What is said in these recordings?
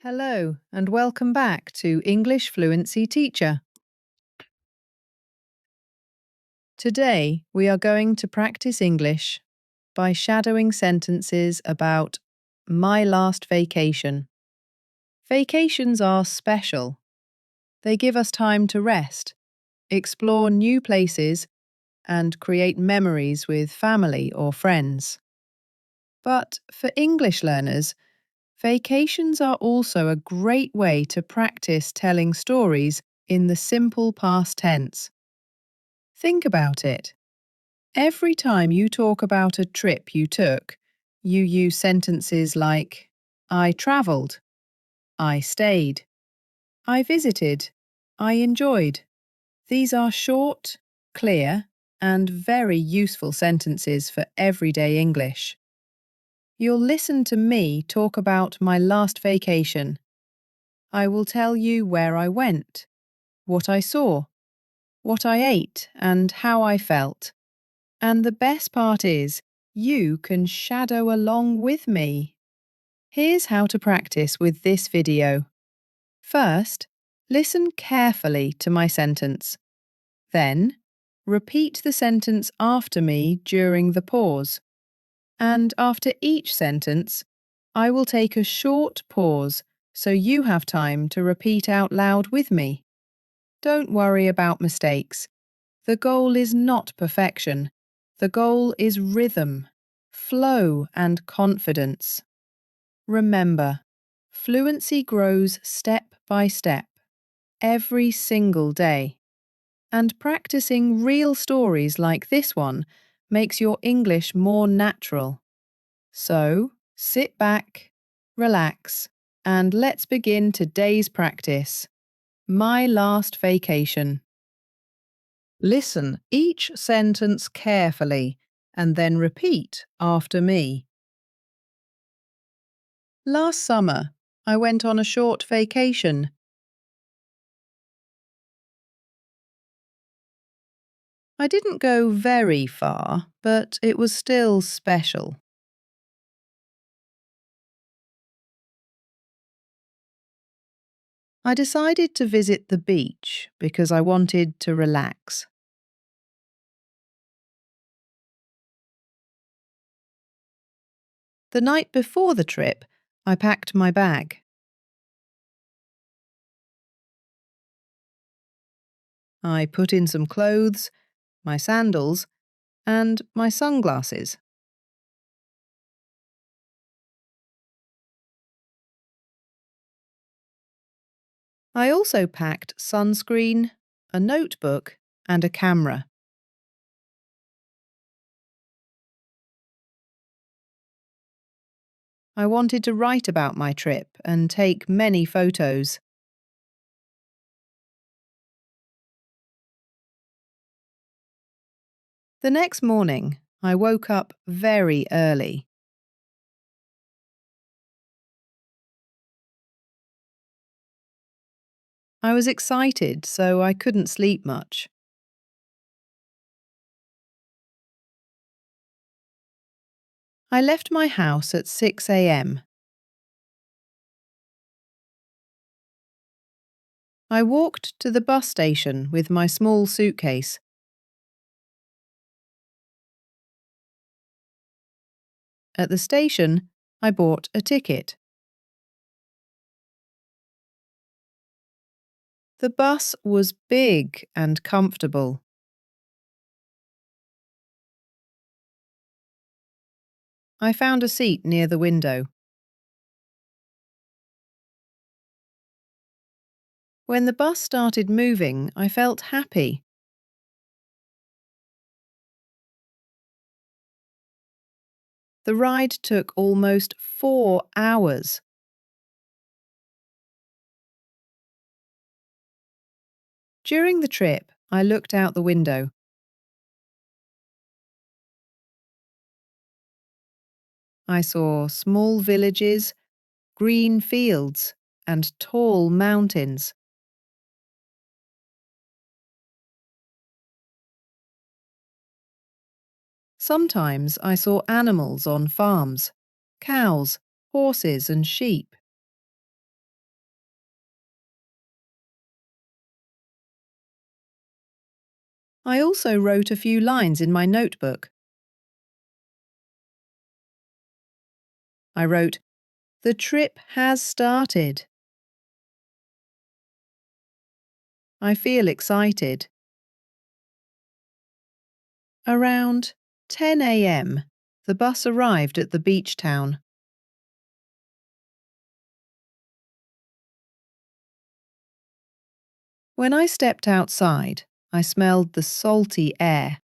Hello, and welcome back to English Fluency Teacher. Today, we are going to practice English by shadowing sentences about my last vacation. Vacations are special. They give us time to rest, explore new places, and create memories with family or friends. But for English learners, vacations are also a great way to practice telling stories in the simple past tense. Think about it. Every time you talk about a trip you took, you use sentences like I travelled, I stayed, I visited, I enjoyed. These are short, clear, and very useful sentences for everyday English. You'll listen to me talk about my last vacation. I will tell you where I went, what I saw, what I ate, and how I felt. And the best part is, you can shadow along with me. Here's how to practice with this video. First, listen carefully to my sentence. Then, repeat the sentence after me during the pause. And after each sentence, I will take a short pause so you have time to repeat out loud with me. Don't worry about mistakes. The goal is not perfection. The goal is rhythm, flow, and confidence. Remember, fluency grows step by step, every single day. And practicing real stories like this one makes your English more natural. So, sit back, relax, and let's begin today's practice. My last vacation. Listen each sentence carefully and then repeat after me. Last summer, I went on a short vacation. I didn't go very far, but it was still special. I decided to visit the beach because I wanted to relax. The night before the trip, I packed my bag. I put in some clothes, my sandals, and my sunglasses. I also packed sunscreen, a notebook, and a camera. I wanted to write about my trip and take many photos. The next morning, I woke up very early. I was excited, so I couldn't sleep much. I left my house at 6 a.m. I walked to the bus station with my small suitcase. At the station, I bought a ticket. The bus was big and comfortable. I found a seat near the window. When the bus started moving, I felt happy. The ride took almost 4 hours. During the trip, I looked out the window. I saw small villages, green fields, and tall mountains. Sometimes I saw animals on farms, cows, horses, and sheep. I also wrote a few lines in my notebook. I wrote, "The trip has started. I feel excited." Around 10 a.m., the bus arrived at the beach town. When I stepped outside, I smelled the salty air.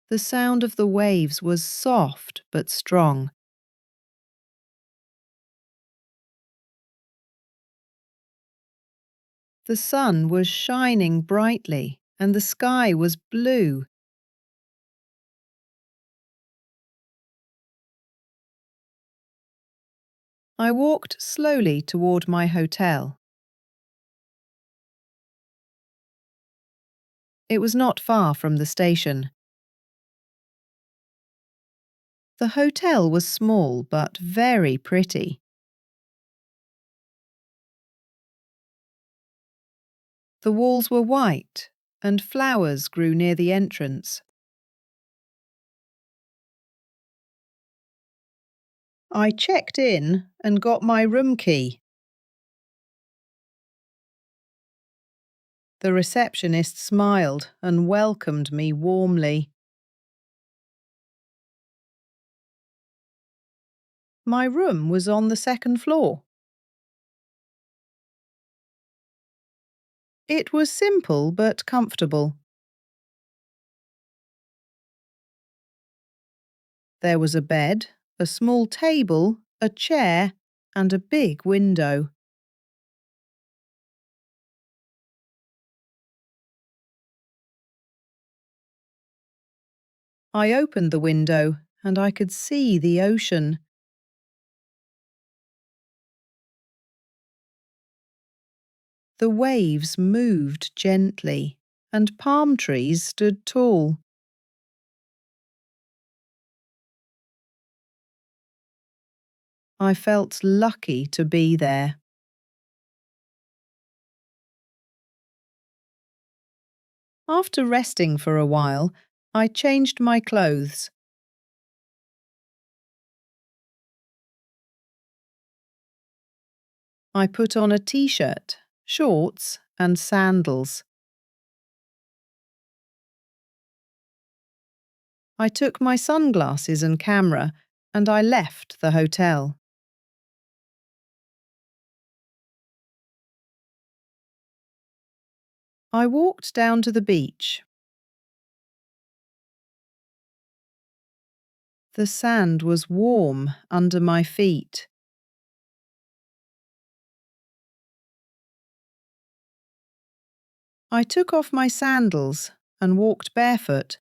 The sound of the waves was soft but strong. The sun was shining brightly and the sky was blue. I walked slowly toward my hotel. It was not far from the station. The hotel was small but very pretty. The walls were white and flowers grew near the entrance. I checked in and got my room key. The receptionist smiled and welcomed me warmly. My room was on the second floor. It was simple but comfortable. There was a bed, a small table, a chair, and a big window. I opened the window and I could see the ocean. The waves moved gently and palm trees stood tall. I felt lucky to be there. After resting for a while, I changed my clothes. I put on a t-shirt, shorts, and sandals. I took my sunglasses and camera, and I left the hotel. I walked down to the beach. The sand was warm under my feet. I took off my sandals and walked barefoot.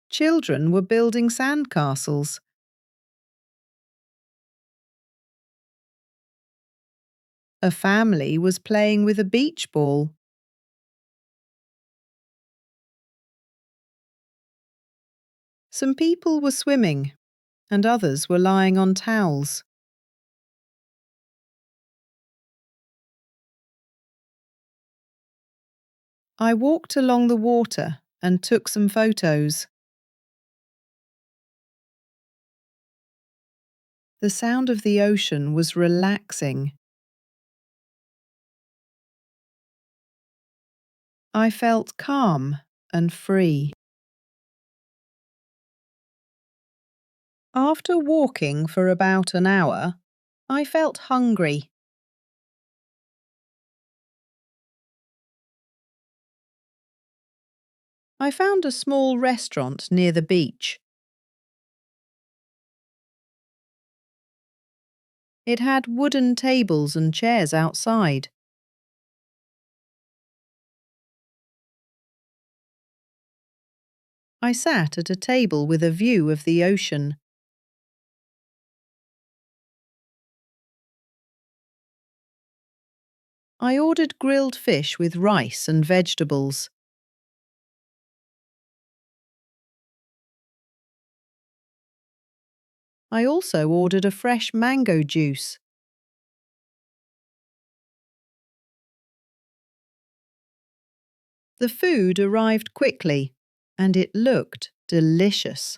Children were building sandcastles. A family was playing with a beach ball. Some people were swimming, and others were lying on towels. I walked along the water and took some photos. The sound of the ocean was relaxing. I felt calm and free. After walking for about an hour, I felt hungry. I found a small restaurant near the beach. It had wooden tables and chairs outside. I sat at a table with a view of the ocean. I ordered grilled fish with rice and vegetables. I also ordered a fresh mango juice. The food arrived quickly, and it looked delicious.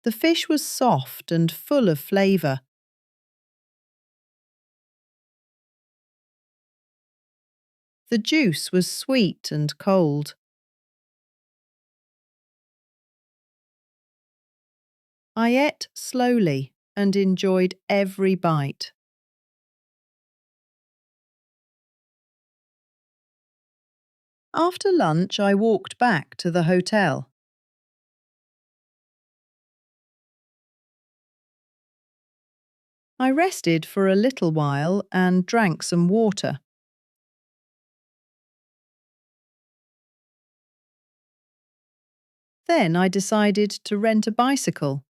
The fish was soft and full of flavour. The juice was sweet and cold. I ate slowly and enjoyed every bite. After lunch, I walked back to the hotel. I rested for a little while and drank some water. Then I decided to rent a bicycle.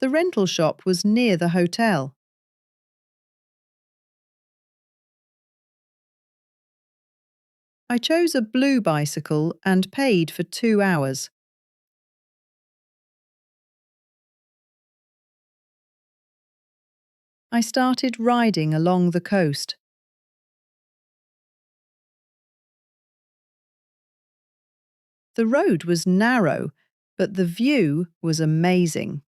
The rental shop was near the hotel. I chose a blue bicycle and paid for 2 hours. I started riding along the coast. The road was narrow, but the view was amazing.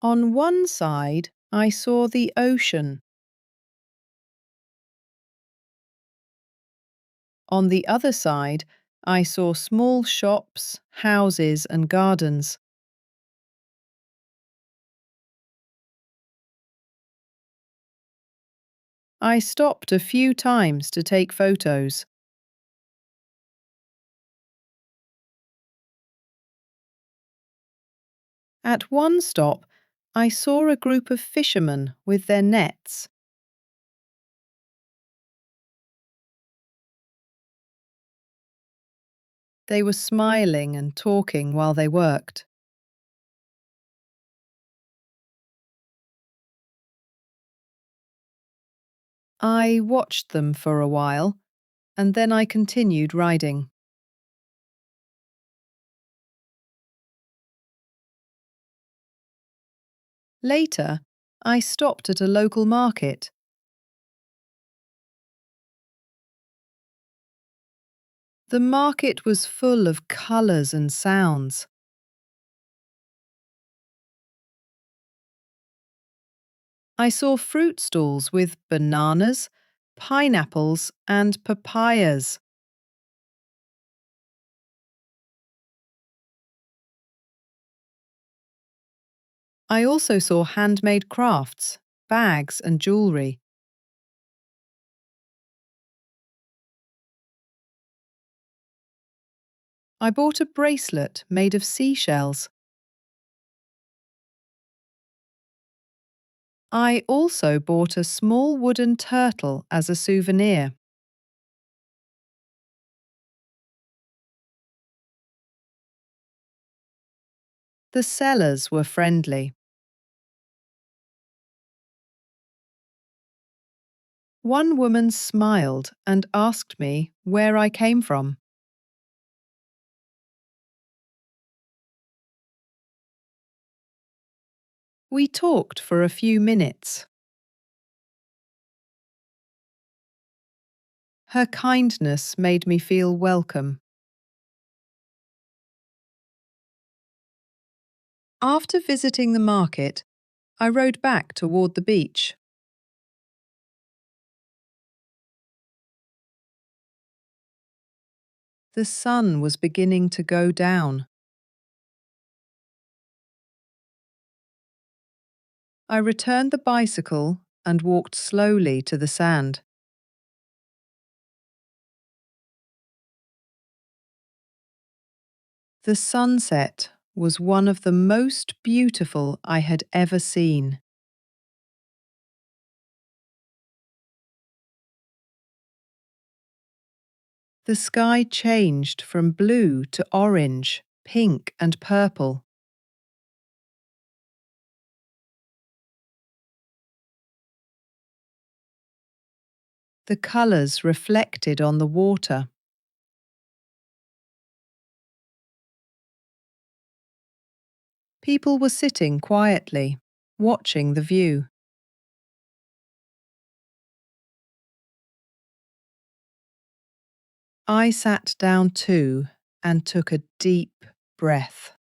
On one side, I saw the ocean. On the other side, I saw small shops, houses, and gardens. I stopped a few times to take photos. At one stop, I saw a group of fishermen with their nets. They were smiling and talking while they worked. I watched them for a while, and then I continued riding. Later, I stopped at a local market. The market was full of colours and sounds. I saw fruit stalls with bananas, pineapples, and papayas. I also saw handmade crafts, bags, and jewellery. I bought a bracelet made of seashells. I also bought a small wooden turtle as a souvenir. The sellers were friendly. One woman smiled and asked me where I came from. We talked for a few minutes. Her kindness made me feel welcome. After visiting the market, I rode back toward the beach. The sun was beginning to go down. I returned the bicycle and walked slowly to the sand. The sunset was one of the most beautiful I had ever seen. The sky changed from blue to orange, pink, and purple. The colours reflected on the water. People were sitting quietly, watching the view. I sat down too and took a deep breath.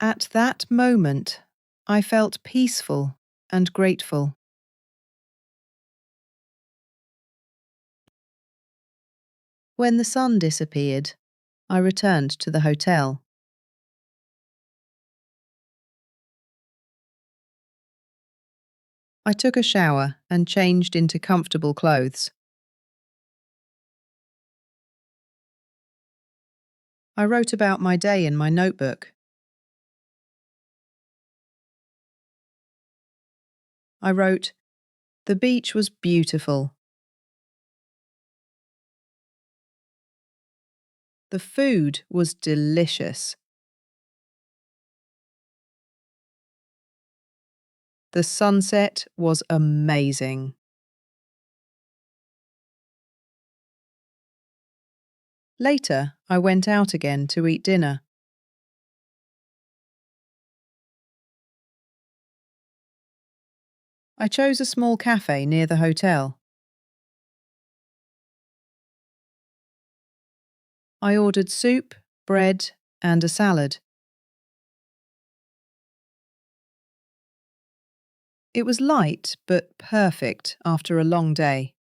At that moment, I felt peaceful and grateful. When the sun disappeared, I returned to the hotel. I took a shower and changed into comfortable clothes. I wrote about my day in my notebook. I wrote, "The beach was beautiful. The food was delicious. The sunset was amazing." Later, I went out again to eat dinner. I chose a small cafe near the hotel. I ordered soup, bread, and a salad. It was light but perfect after a long day.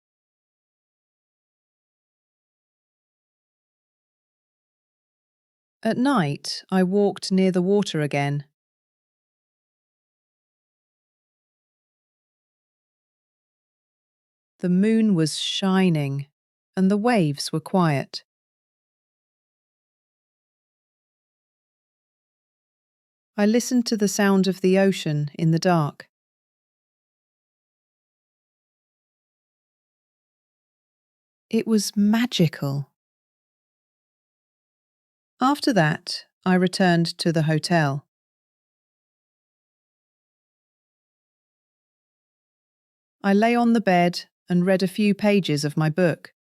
At night, I walked near the water again. The moon was shining, and the waves were quiet. I listened to the sound of the ocean in the dark. It was magical. After that, I returned to the hotel. I lay on the bed and read a few pages of my book.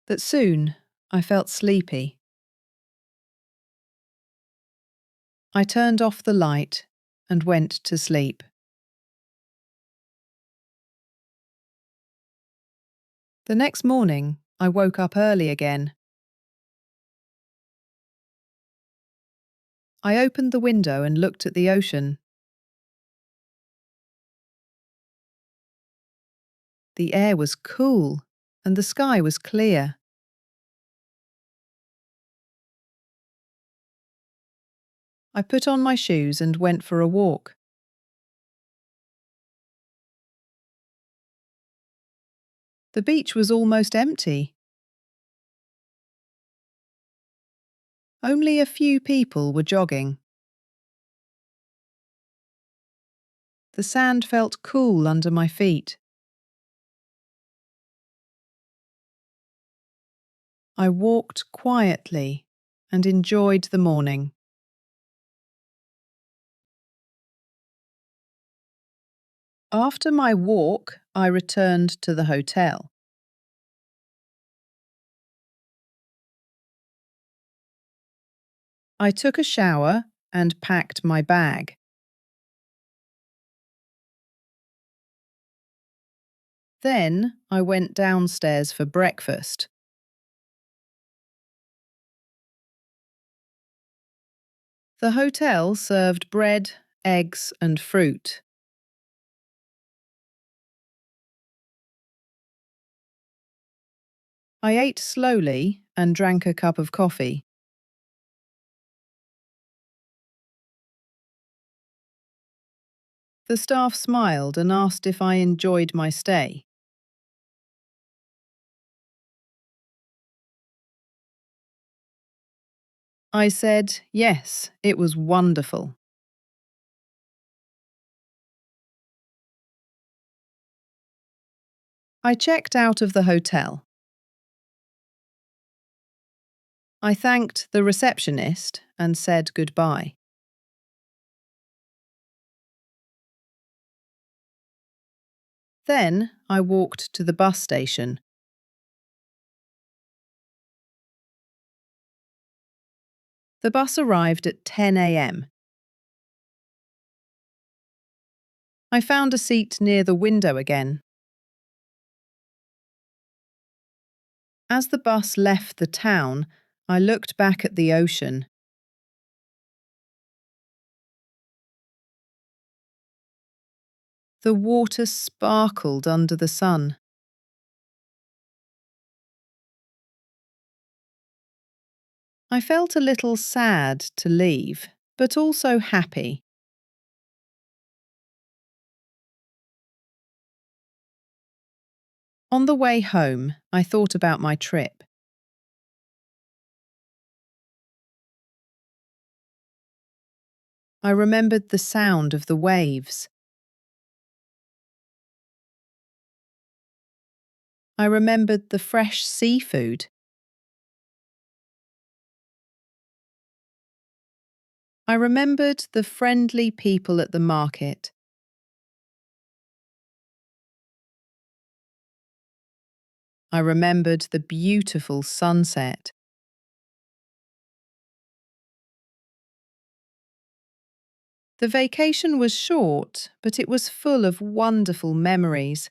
But soon, I felt sleepy. I turned off the light and went to sleep. The next morning, I woke up early again. I opened the window and looked at the ocean. The air was cool and the sky was clear. I put on my shoes and went for a walk. The beach was almost empty. Only a few people were jogging. The sand felt cool under my feet. I walked quietly and enjoyed the morning. After my walk, I returned to the hotel. I took a shower and packed my bag. Then I went downstairs for breakfast. The hotel served bread, eggs, and fruit. I ate slowly and drank a cup of coffee. The staff smiled and asked if I enjoyed my stay. I said, yes, it was wonderful. I checked out of the hotel. I thanked the receptionist and said goodbye. Then I walked to the bus station. The bus arrived at 10 a.m. I found a seat near the window again. As the bus left the town, I looked back at the ocean. The water sparkled under the sun. I felt a little sad to leave, but also happy. On the way home, I thought about my trip. I remembered the sound of the waves. I remembered the fresh seafood. I remembered the friendly people at the market. I remembered the beautiful sunset. The vacation was short, but it was full of wonderful memories.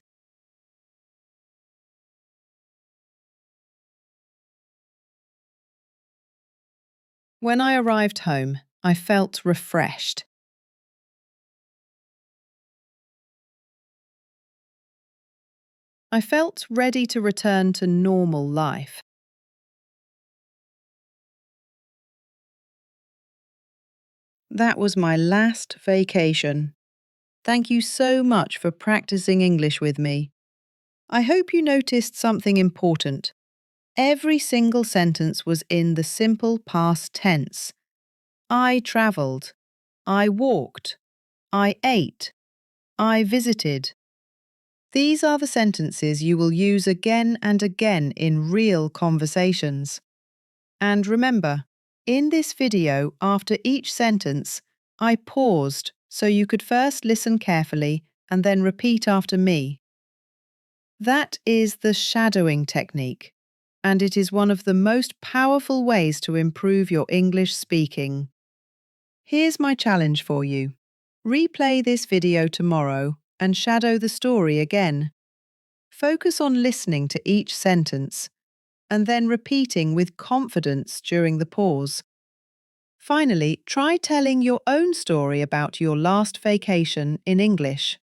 When I arrived home, I felt refreshed. I felt ready to return to normal life. That was my last vacation. Thank you so much for practicing English with me. I hope you noticed something important. Every single sentence was in the simple past tense. I travelled. I walked. I ate. I visited. These are the sentences you will use again and again in real conversations. And remember, in this video, after each sentence, I paused so you could first listen carefully and then repeat after me. That is the shadowing technique, and it is one of the most powerful ways to improve your English speaking. Here's my challenge for you. Replay this video tomorrow and shadow the story again. Focus on listening to each sentence and then repeating with confidence during the pause. Finally, try telling your own story about your last vacation in English.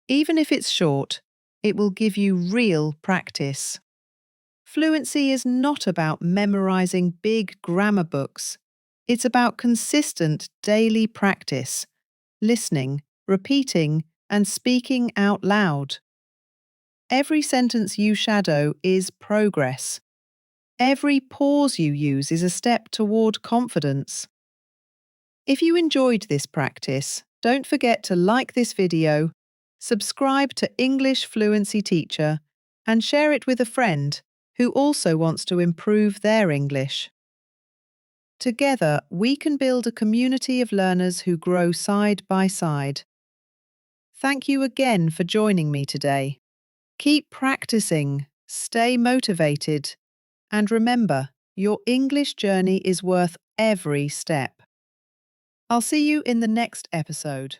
Even if it's short, it will give you real practice. Fluency is not about memorizing big grammar books. It's about consistent daily practice, listening, repeating, and speaking out loud. Every sentence you shadow is progress. Every pause you use is a step toward confidence. If you enjoyed this practice, don't forget to like this video, subscribe to English Fluency Teacher, and share it with a friend who also wants to improve their English. Together, we can build a community of learners who grow side by side. Thank you again for joining me today. Keep practicing, stay motivated, and remember, your English journey is worth every step. I'll see you in the next episode.